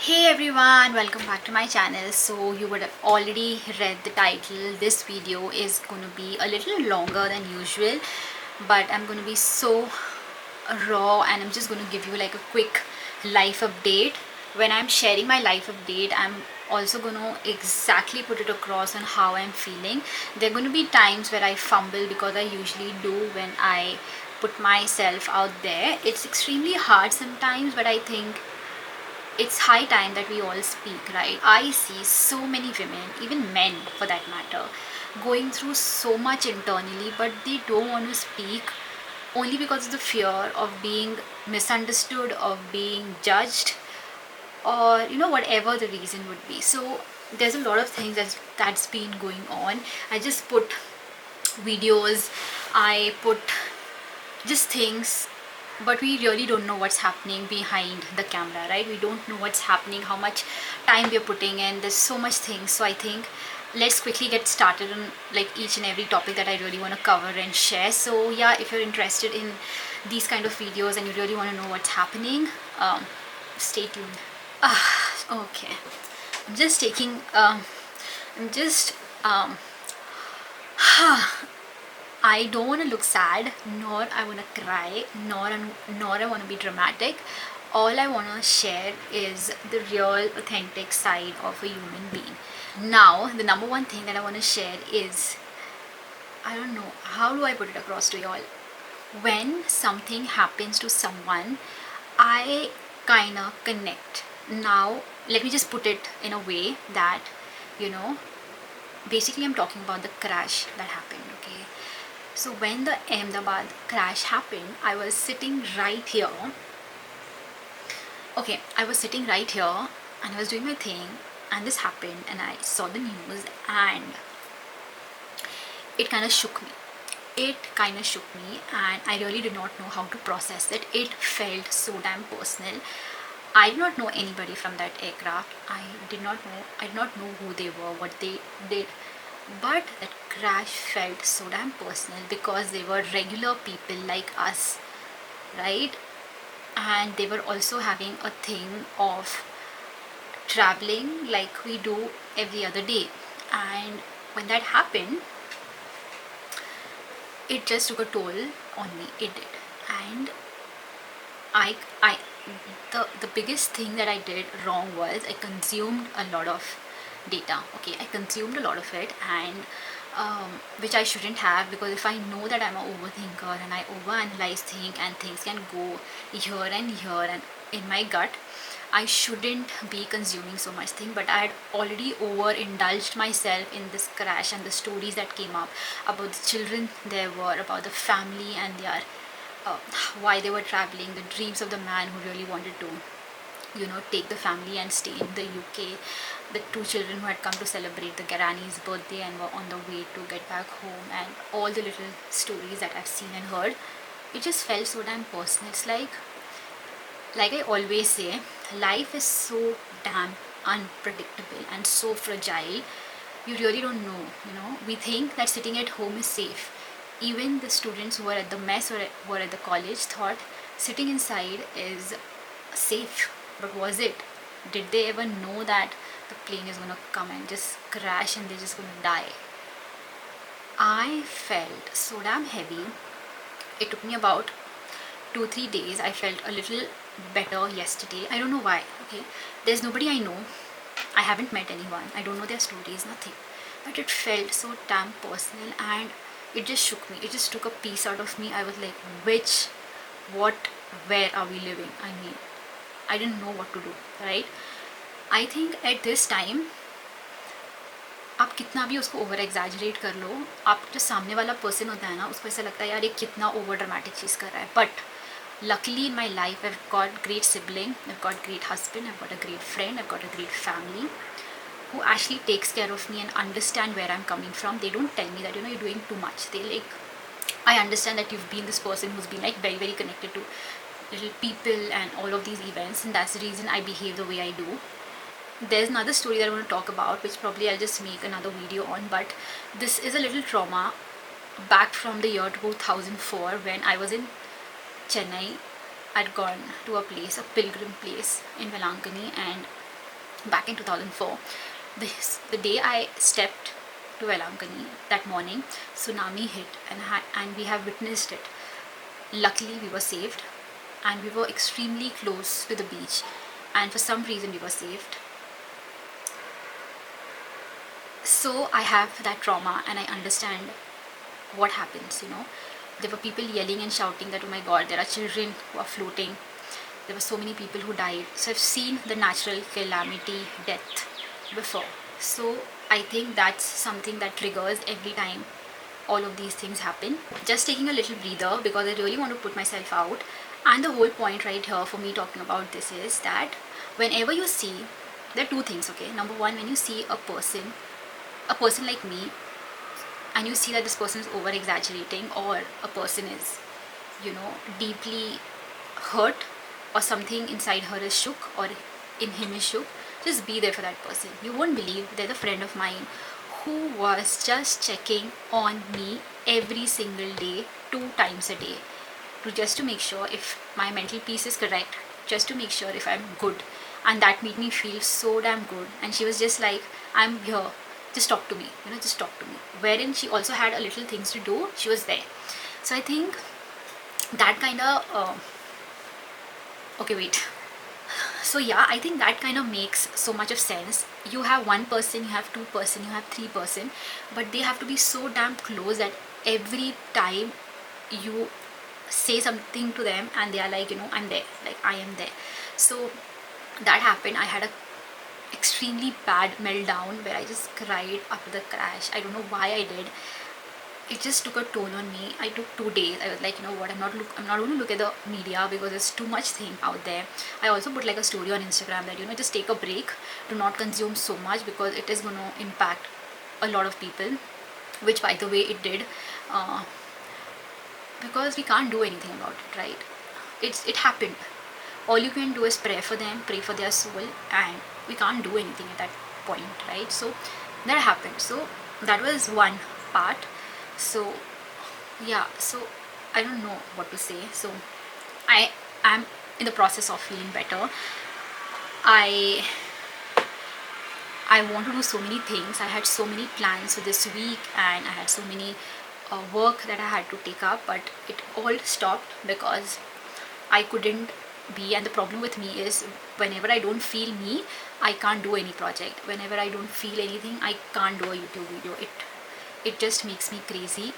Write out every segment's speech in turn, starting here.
Hey everyone, welcome back to my channel. So you would have already read the title. This video is going to be a little longer than usual, but I'm going to be so raw and I'm just going to give you like a quick life update. When I'm sharing my life update, I'm also going to exactly put it across on how I'm feeling. There are going to be times where I fumble because I usually do when I put myself out there. It's extremely hard sometimes, but I think it's high time that we all speak, right? I see so many women, even men for that matter, going through so much internally, but they don't want to speak only because of the fear of being misunderstood, of being judged, or whatever the reason would be. So there's a lot of things that's been going on. I just put videos, I put just things, but we really don't know what's happening behind the camera, right? We don't know what's happening, how much time we're putting in. There's so much things. So I think let's quickly get started on like each and every topic that I really want to cover and share. So yeah, if you're interested in these kind of videos and you really want to know what's happening, stay tuned. Okay, I'm just taking I'm just I don't want to look sad, nor I want to cry, nor I want to be dramatic. All I want to share is the real, authentic side of a human being. Now, the number one thing that I want to share is, I don't know, how do I put it across to y'all? When something happens to someone, I kind of connect. Now, let me just put it in a way that, you know, basically I'm talking about the crash that happened, okay? So when the Ahmedabad crash happened, I was sitting right here. Okay, I was sitting right here and I was doing my thing, and this happened, and I saw the news, and it kind of shook me. It kind of shook me, and I really did not know how to process it. It felt so damn personal. I did not know anybody from that aircraft. I did not know who they were, what they did. But that crash felt so damn personal because they were regular people like us, right? And they were also having a thing of traveling like we do every other day. And when that happened, it just took a toll on me. It did. And I the biggest thing that I did wrong was I consumed a lot of data. Okay, I consumed a lot of it, and which I shouldn't have, because if I know that I'm an overthinker and I overanalyze things and things can go here and here and in my gut, I shouldn't be consuming so much thing. But I had already overindulged myself in this crash and the stories that came up about the children there were, about the family and their why they were traveling, the dreams of the man who really wanted to, take the family and stay in the UK, the two children who had come to celebrate the granny's birthday and were on the way to get back home, and all the little stories that I've seen and heard. It just felt so damn personal. It's like I always say, life is so damn unpredictable and so fragile. You really don't know, we think that sitting at home is safe. Even the students who were at the mess or were at the college thought sitting inside is safe. But was it? Did they ever know that the plane is going to come and just crash and they're just going to die? I felt so damn heavy. It took me about 2-3 days. I felt a little better yesterday. I don't know why. Okay, there's nobody I know. I haven't met anyone. I don't know their stories, nothing. But it felt so damn personal, and it just shook me. It just took a piece out of me. I was like, where are we living? I mean, I didn't know what to do, right? I think at this time, आप कितना भी उसको over exaggerate कर लो, आप जो सामने वाला person होता है ना, उसको ऐसा लगता है यार ये कितना ओवर ड्रामेटिक चीज़ कर रहा है. But luckily in my life, I've got great sibling, I've got great husband, I've got a great friend, I've got a great family who actually takes care of me and understand where I'm coming from. They don't tell me that you're doing too much. They like, I understand that you've been this person who's been like very, very connected to little people and all of these events, and that's the reason I behave the way I do. There's another story that I want to talk about, which probably I'll just make another video on, but this is a little trauma back from the year 2004 when I was in Chennai. I'd gone to a place, a pilgrim place in Velankani, and back in 2004. The day I stepped to Velankani, that morning, tsunami hit, and we have witnessed it. Luckily, we were saved, and we were extremely close to the beach, and for some reason, we were saved. So I have that trauma, and I understand what happens. There were people yelling and shouting that, oh my god, there are children who are floating. There were so many people who died. So I've seen the natural calamity, death, before. So I think that's something that triggers every time all of these things happen. Just taking a little breather because I really want to put myself out. And the whole point right here for me talking about this is that whenever you see, there are two things, okay? Number one, when you see a person like me, and you see that this person is over exaggerating, or a person is, deeply hurt, or something inside her is shook, or in him is shook, just be there for that person. You won't believe, there's a friend of mine who was just checking on me every single day, 2 times a day, just to make sure if my mental peace is correct, just to make sure if I'm good. And that made me feel so damn good. And she was just like, I'm here, just talk to me, just talk to me. Wherein she also had a little things to do, she was there. So I think that kind of okay, wait. So yeah, I think that kind of makes so much of sense. You have one person, you have two person, you have three person, but they have to be so damn close that every time you say something to them and they are like, I'm there, like I am there. So that happened. I had a extremely bad meltdown where I just cried after the crash. I don't know why I did. It just took a toll on me. I took 2 days. I was like, you know what, I'm not going to look at the media because there's too much thing out there. I also put like a story on Instagram that, just take a break, do not consume so much because it is going to impact a lot of people, which by the way it did, because we can't do anything about it, right? It happened. All you can do is pray for them, pray for their soul, and we can't do anything at that point, right? So that happened. So that was one part. So yeah, so I don't know what to say. So I am in the process of feeling better. I want to do so many things. I had so many plans for this week, and I had so many work that I had to take up, but it all stopped because I couldn't be. And the problem with me is, whenever I don't feel me, I can't do any project. Whenever I don't feel anything, I can't do a YouTube video. It just makes me crazy.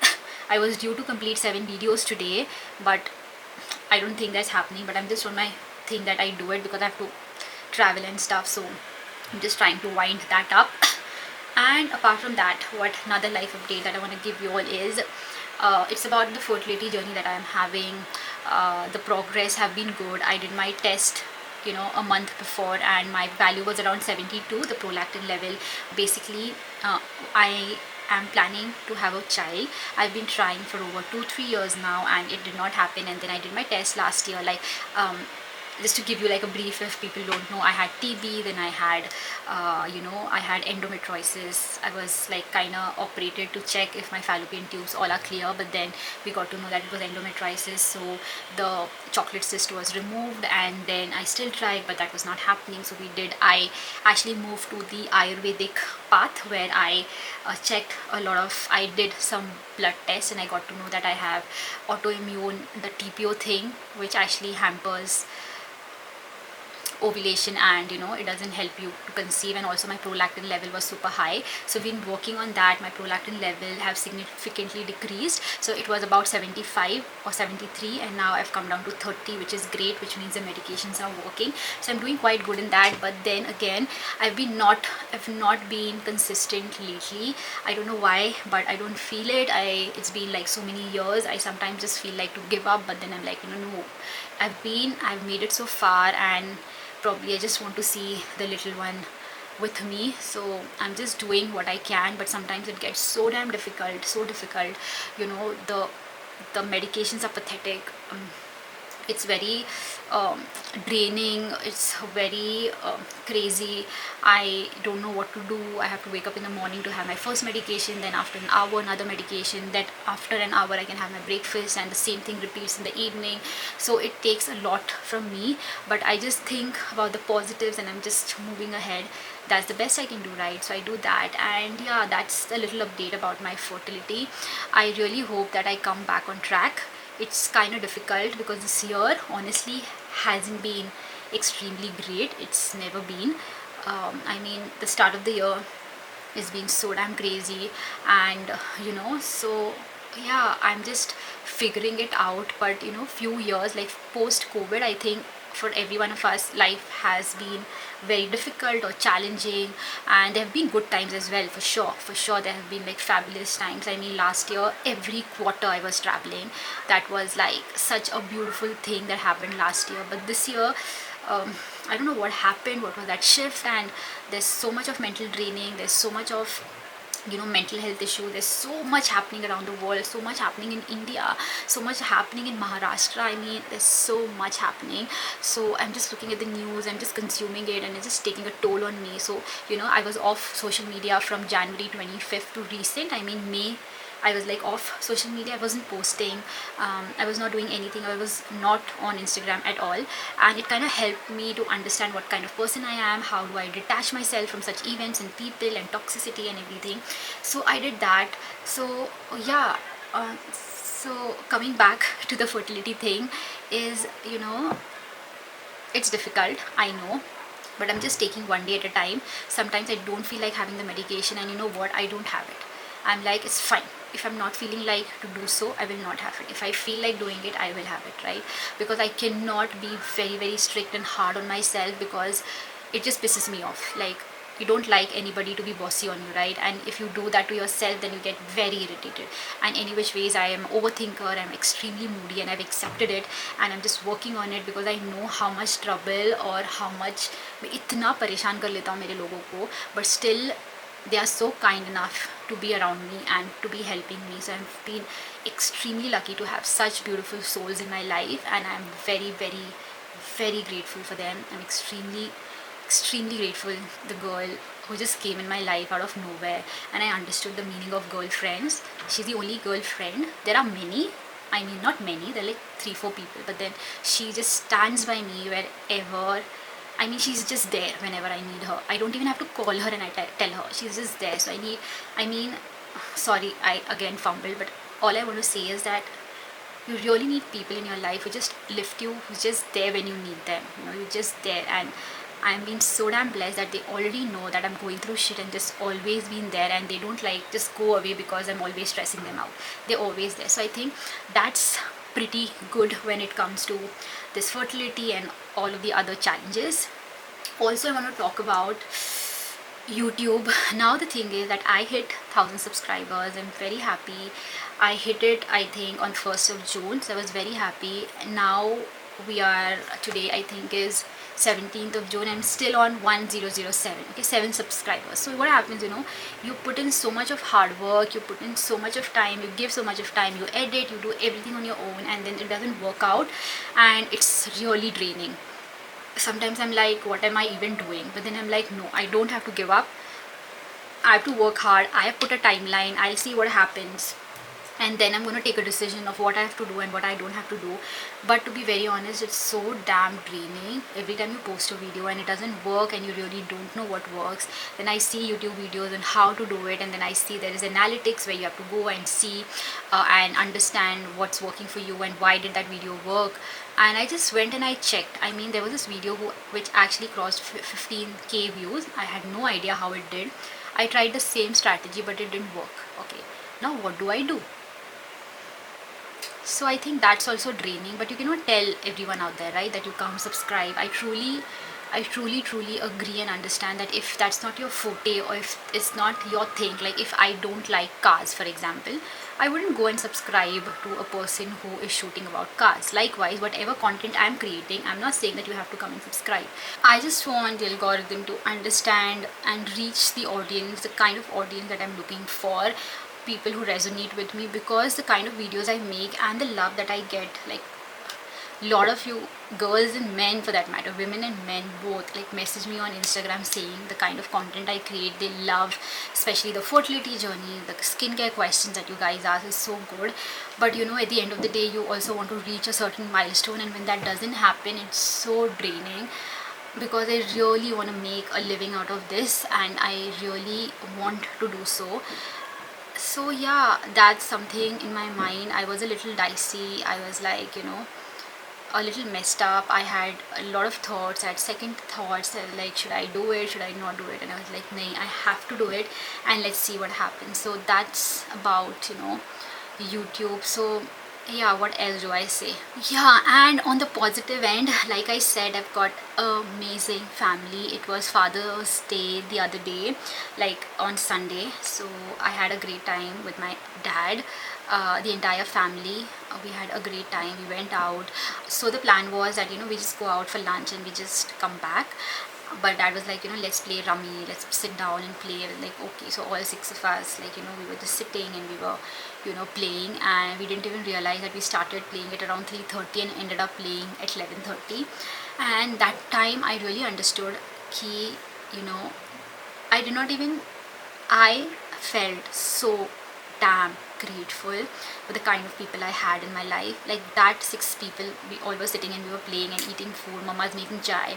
I was due to complete 7 videos today, but I don't think that's happening. But I'm just on my thing that I do it because I have to travel and stuff. So I'm just trying to wind that up. And apart from that, what another life update that I want to give you all is, it's about the fertility journey that I'm having. The progress have been good. I did my test a month before, and my value was around 72, the prolactin level. Basically, I am planning to have a child. I've been trying for over 2-3 years now, and it did not happen. And then I did my test last year, like just to give you like a brief, if people don't know, I had TB, then I had I had endometriosis. I was like kind of operated to check if my fallopian tubes all are clear, but then we got to know that it was endometriosis, so the chocolate cyst was removed. And then I still tried, but that was not happening. So I actually moved to the Ayurvedic path, where I I did some blood tests, and I got to know that I have autoimmune, the TPO thing, which actually hampers ovulation, and it doesn't help you to conceive. And also my prolactin level was super high, so we've been working on that. My prolactin level have significantly decreased, so it was about 75 or 73, and now I've come down to 30, which is great, which means the medications are working. So I'm doing quite good in that. But then again, I've not been consistent lately. I don't know why, but I don't feel it. It's been like so many years. I sometimes just feel like to give up, but then I'm like, no, I've made it so far, and probably I just want to see the little one with me. So I'm just doing what I can, but sometimes it gets so damn difficult, so difficult. The medications are pathetic. It's very draining. It's very crazy. I don't know what to do. I have to wake up in the morning to have my first medication, then after an hour another medication, then after an hour I can have my breakfast, and the same thing repeats in the evening. So it takes a lot from me, but I just think about the positives and I'm just moving ahead. That's the best I can do, right? So I do that, and yeah, that's a little update about my fertility. I really hope that I come back on track. It's kind of difficult because this year honestly hasn't been extremely great. It's never been. I mean, the start of the year is being so damn crazy, and so yeah, I'm just figuring it out. But few years like post COVID, I think for every one of us, life has been very difficult or challenging, and there have been good times as well. For sure there have been like fabulous times. I mean, last year every quarter I was traveling. That was like such a beautiful thing that happened last year. But this year, I don't know what happened, what was that shift, and there's so much of mental draining, there's so much of mental health issue, there's so much happening around the world, so much happening in India, so much happening in Maharashtra. I mean, there's so much happening. So I'm just looking at the news, I'm just consuming it, and it's just taking a toll on me. So I was off social media from January 25th to recent, I mean May. I was like off social media. I wasn't posting. I was not doing anything. I was not on Instagram at all. And it kind of helped me to understand what kind of person I am. How do I detach myself from such events and people and toxicity and everything. So I did that. So yeah. So coming back to the fertility thing is, it's difficult. I know. But I'm just taking one day at a time. Sometimes I don't feel like having the medication, and you know what? I don't have it. I'm like, it's fine. If I'm not feeling like to do so, I will not have it. If I feel like doing it, I will have it, right? Because I cannot be very, very strict and hard on myself, because it just pisses me off. Like, you don't like anybody to be bossy on you, right? And if you do that to yourself, then you get very irritated. And any which ways, I am overthinker, I'm extremely moody, and I've accepted it, and I'm just working on it, because I know how much trouble or how much मैं इतना परेशान कर लेता हूँ मेरे लोगों को, but still they are so kind enough to be around me and to be helping me. So I've been extremely lucky to have such beautiful souls in my life, and I'm very, very, very grateful for them. I'm extremely grateful. The girl who just came in my life out of nowhere, and I understood the meaning of girlfriends. She's the only girlfriend. There are many, I mean not many, there are like 3-4 people, but then she just stands by me wherever. I mean, she's just there whenever I need her. I don't even have to call her and I tell her. She's just there. So sorry, I again fumbled, but all I want to say is that you really need people in your life who just lift you, who's just there when you need them. You're just there. And I'm being so damn blessed that they already know that I'm going through shit, and just always been there, and they don't like just go away because I'm always stressing them out. They're always there. So I think that's pretty good when it comes to this fertility and all of the other challenges. Also, I want to talk about YouTube. Now the thing is that I hit 1,000 subscribers. I'm very happy. I hit it, I think, on 1st of June, so I was very happy. Now we are, today I think is 17th of June. I'm still on 1007. Okay, 7 subscribers. So what happens, you put in so much of hard work, you put in so much of time, you give so much of time, you edit, you do everything on your own, and then it doesn't work out, and it's really draining. Sometimes I'm like, what am I even doing? But then I'm like, no, I don't have to give up. I have to work hard. I have put a timeline. I'll see what happens, and then I'm going to take a decision of what I have to do and what I don't have to do. But to be very honest, it's so damn draining. Every time you post a video and it doesn't work and you really don't know what works, then I see YouTube videos and how to do it, and then I see there is analytics where you have to go and see and understand what's working for you and why did that video work. And I just went and I checked. I mean, there was this video which actually crossed 15k views. I had no idea how it did. I tried the same strategy, but it didn't work. Okay, now what do I do? So I think that's also draining, but you cannot tell everyone out there, right, that you come subscribe. I truly agree and understand that if that's not your forte, or if it's not your thing, like if I don't like cars, for example, I wouldn't go and subscribe to a person who is shooting about cars. Likewise, whatever content I'm creating, I'm not saying that you have to come and subscribe. I just want the algorithm to understand and reach the audience, the kind of audience that I'm looking for, people who resonate with me, because the kind of videos I make and the love that I get, like lot of you girls and men, for that matter, women and men both, like message me on Instagram saying the kind of content I create they love, especially the fertility journey, the skincare questions that you guys ask is so good. But you know, at the end of the day, you also want to reach a certain milestone, and when that doesn't happen, it's so draining, because I really want to make a living out of this and I really want to do so. So yeah, that's something in my mind. I was a little dicey, I was like, you know, a little messed up. I had a lot of thoughts, I had second thoughts, like should I do it, should I not do it, and I was like, nay, I have to do it and let's see what happens. So that's about, you know, YouTube. So yeah, what else do I say? Yeah, and on the positive end, like I said, I've got an amazing family. It was Father's Day the other day, like on Sunday, so I had a great time with my dad. The entire family, we had a great time. We went out. So the plan was that, you know, we just go out for lunch and we just come back. But dad was like, you know, let's play rummy, let's sit down and play. Like, okay. So all six of us, like, you know, we were just sitting and we were, you know, playing, and we didn't even realize that we started playing at around 3:30 and ended up playing at 11:30. And that time I really understood ki, you know, I did not even, I felt so damn grateful for the kind of people I had in my life. Like that six people, we all were sitting and we were playing and eating food. Mama's making chai,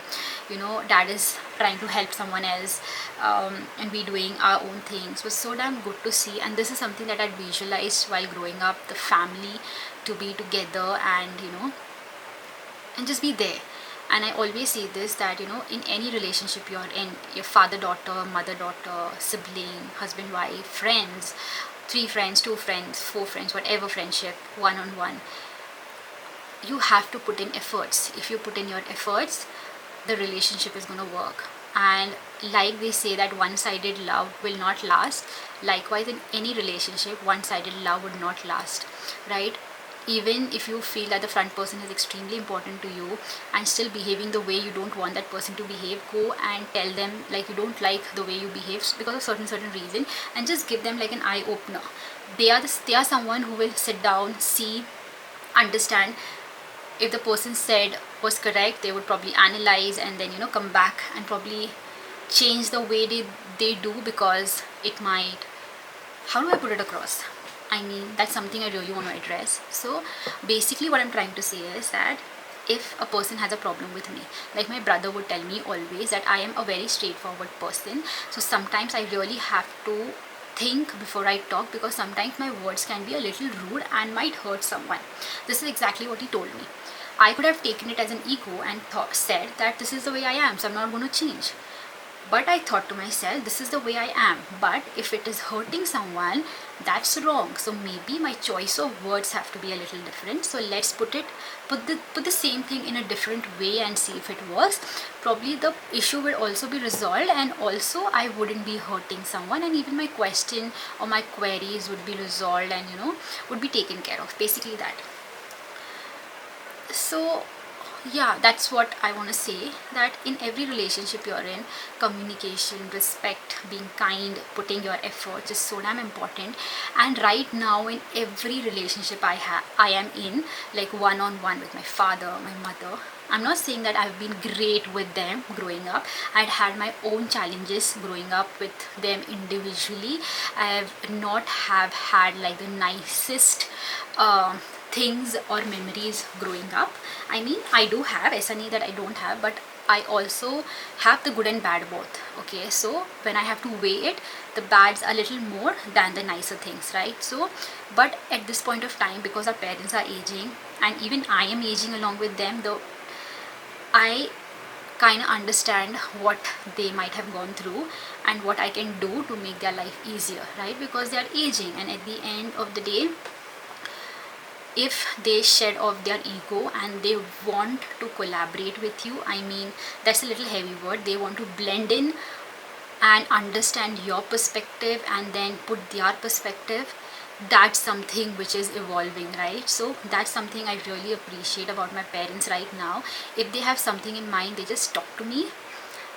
you know, dad is trying to help someone else, and we doing our own things. It was so damn good to see, and this is something that I'd visualized while growing up, the family to be together and, you know, and just be there. And I always say this, that, you know, in any relationship you're in, your father daughter, mother daughter, sibling, husband wife, friends, 3 friends, 2 friends, 4 friends, whatever friendship, one-on-one, you have to put in efforts. If you put in your efforts, the relationship is going to work. And like they say that one-sided love will not last, likewise in any relationship, one-sided love would not last, right? Even if you feel that the front person is extremely important to you and still behaving the way you don't want that person to behave, go and tell them like you don't like the way you behave because of certain reason, and just give them like an eye opener. They are someone who will sit down, see, understand. If the person said was correct, they would probably analyze and then, you know, come back and probably change the way they do, because it might, how do I put it across? I mean, that's something I really want to address. So basically what I'm trying to say is that if a person has a problem with me, like my brother would tell me always that I am a very straightforward person. So sometimes I really have to think before I talk, because sometimes my words can be a little rude and might hurt someone. This is exactly what he told me. I could have taken it as an ego and said that this is the way I am, so I'm not going to change. But I thought to myself, this is the way I am. But if it is hurting someone, that's wrong. So maybe my choice of words have to be a little different. So let's put the same thing in a different way and see if it works. Probably the issue will also be resolved, and also I wouldn't be hurting someone, and even my question or my queries would be resolved and, you know, would be taken care of. Basically that. So yeah, that's what I want to say, that in every relationship you're in, communication, respect, being kind, putting your efforts is so damn important. And right now in every relationship I am in, like one-on-one with my father, my mother, I'm not saying that I've been great with them growing up. I'd had my own challenges growing up with them individually. I've not have had like the nicest things or memories growing up. I mean, I do have, ऐसा नहीं that I don't have, but I also have the good and bad both. Okay, so when I have to weigh it, the bad's a little more than the nicer things, right? So, but at this point of time, because our parents are aging and even I am aging along with them, though I kind of understand what they might have gone through and what I can do to make their life easier, right? Because they are aging, and at the end of the day, if they shed off their ego and they want to collaborate with you, I mean, that's a little heavy word, they want to blend in and understand your perspective and then put their perspective, that's something which is evolving, right? So that's something I really appreciate about my parents right now. If they have something in mind, they just talk to me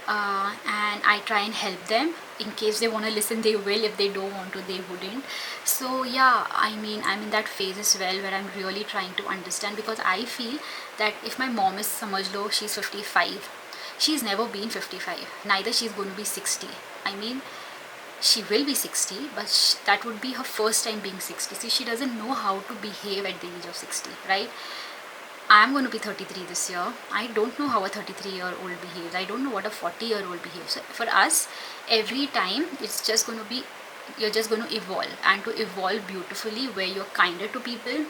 and I try and help them. In case they want to listen, they will. If they don't want to, they wouldn't. So yeah, I mean, I'm in that phase as well where I'm really trying to understand, because I feel that if my mom is, samajh lo, she's 55, she's never been 55, neither she's going to be 60. I mean, she will be 60, but that would be her first time being 60. See, she doesn't know how to behave at the age of 60, right? I'm going to be 33 this year. I don't know how a 33-year-old behaves. I don't know what a 40-year-old behaves. So for us, every time it's just going to be, you're just going to evolve, and to evolve beautifully, where you're kinder to people,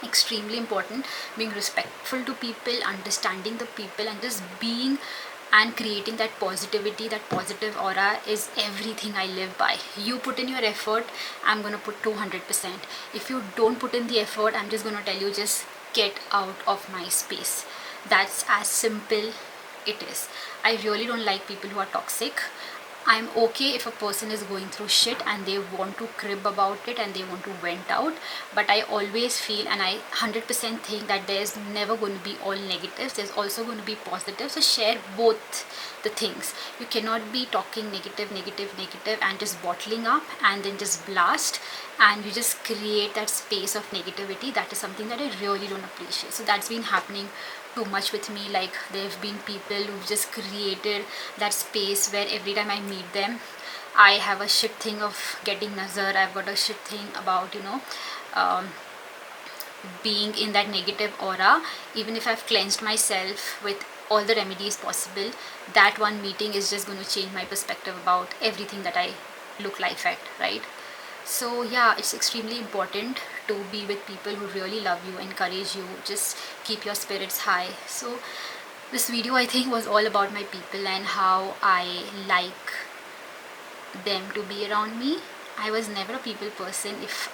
extremely important, being respectful to people, understanding the people, and just being and creating that positivity, that positive aura is everything I live by. You put in your effort, I'm going to put 200%. If you don't put in the effort, I'm just going to tell you, just get out of my space. That's as simple it is. I really don't like people who are toxic. I'm okay if a person is going through shit and they want to crib about it and they want to vent out, but I always feel, and I 100% think, that there's never going to be all negatives, there's also going to be positives. So share both the things. You cannot be talking negative and just bottling up and then just blast, and you just create that space of negativity. That is something that I really don't appreciate. So that's been happening too much with me. Like, there have been people who've just created that space where every time I meet them, I have a shit thing of getting nazar, I've got a shit thing about, um, being in that negative aura. Even if I've cleansed myself with all the remedies possible, that one meeting is just going to change my perspective about everything that I look life at, right? So yeah, it's extremely important to be with people who really love you, encourage you, just keep your spirits high. So this video, I think, was all about my people and how I like them to be around me. I was never a people person. If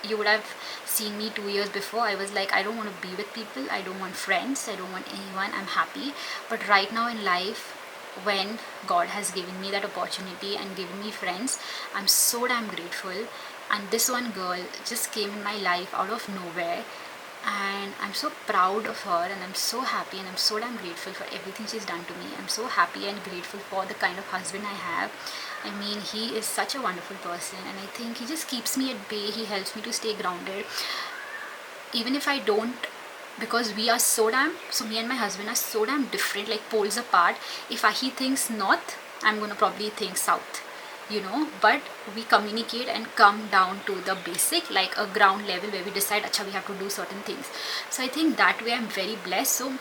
you would have seen me 2 years before, I was like, I don't want to be with people, I don't want friends, I don't want anyone, I'm happy. But right now in life, when God has given me that opportunity and given me friends, I'm so damn grateful. And this one girl just came in my life out of nowhere, and I'm so proud of her, and I'm so happy, and I'm so damn grateful for everything she's done to me. I'm so happy and grateful for the kind of husband I have. I mean, he is such a wonderful person, and I think he just keeps me at bay. He helps me to stay grounded, even if I don't, because we are so damn, so me and my husband are so damn different, like poles apart. If he thinks north, I'm gonna probably think south, but we communicate and come down to the basic, like a ground level, where we decide, acha, we have to do certain things. So I think that way I'm very blessed. So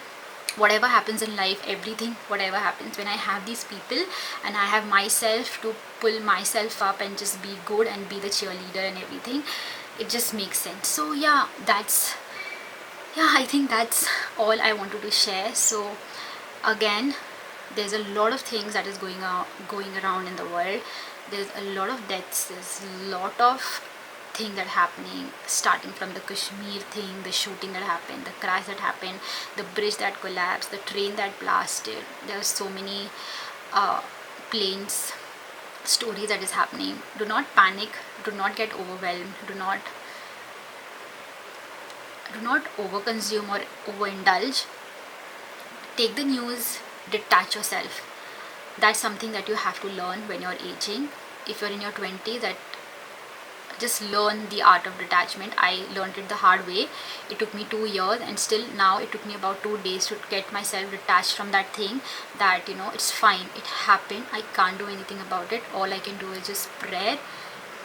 whatever happens in life, everything, whatever happens, when I have these people and I have myself to pull myself up and just be good and be the cheerleader and everything, it just makes sense. So yeah, I think that's all I wanted to share. So again, there's a lot of things that is going around in the world. There's a lot of deaths, there's a lot of thing that happening, starting from the Kashmir thing, the shooting that happened, the crash that happened, the bridge that collapsed, the train that blasted. There are so many planes stories that is happening. Do not panic, do not get overwhelmed, do not overconsume or overindulge. Take the news, detach yourself. That's something that you have to learn when you're aging. If you're in your 20s, that just learn the art of detachment. I learned it the hard way. It took me 2 years, and still now it took me about 2 days to get myself detached from that thing. That it's fine, it happened, I can't do anything about it. All I can do is just prayer,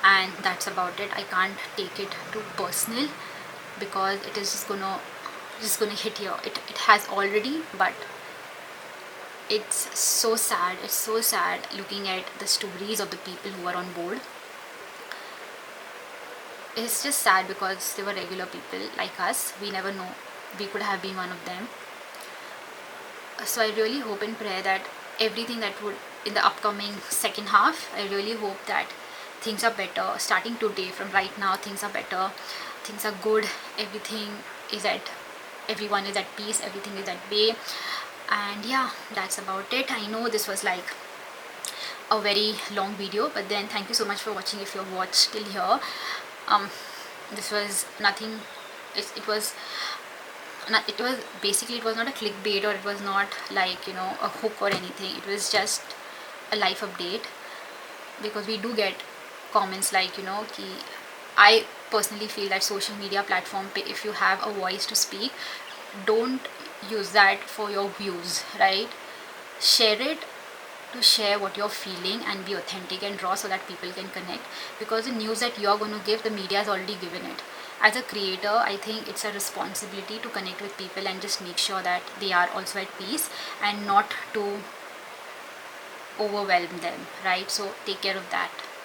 and that's about it. I can't take it too personal, because it is just gonna hit here. It has already, but it's so sad. It's so sad looking at the stories of the people who are on board. It's just sad because they were regular people like us. We never know, we could have been one of them. So I really hope and pray that everything that would, in the upcoming second half, I really hope that things are better. Starting today, from right now, things are better, things are good, everyone is at peace, everything is at bay. And yeah, that's about it. I know this was like a very long video, but then thank you so much for watching. If you've watched till here, this was nothing. It was it was basically, it was not a clickbait, or it was not like, you know, a hook or anything. It was just a life update, because we do get comments like, you know, ki I personally feel that social media platform if you have a voice to speak, don't use that for your views, right? Share it to share what you're feeling and be authentic and raw, so that people can connect, because the news that you're going to give, the media has already given it. As a creator, I think it's a responsibility to connect with people and just make sure that they are also at peace, and not to overwhelm them, right? So take care of that.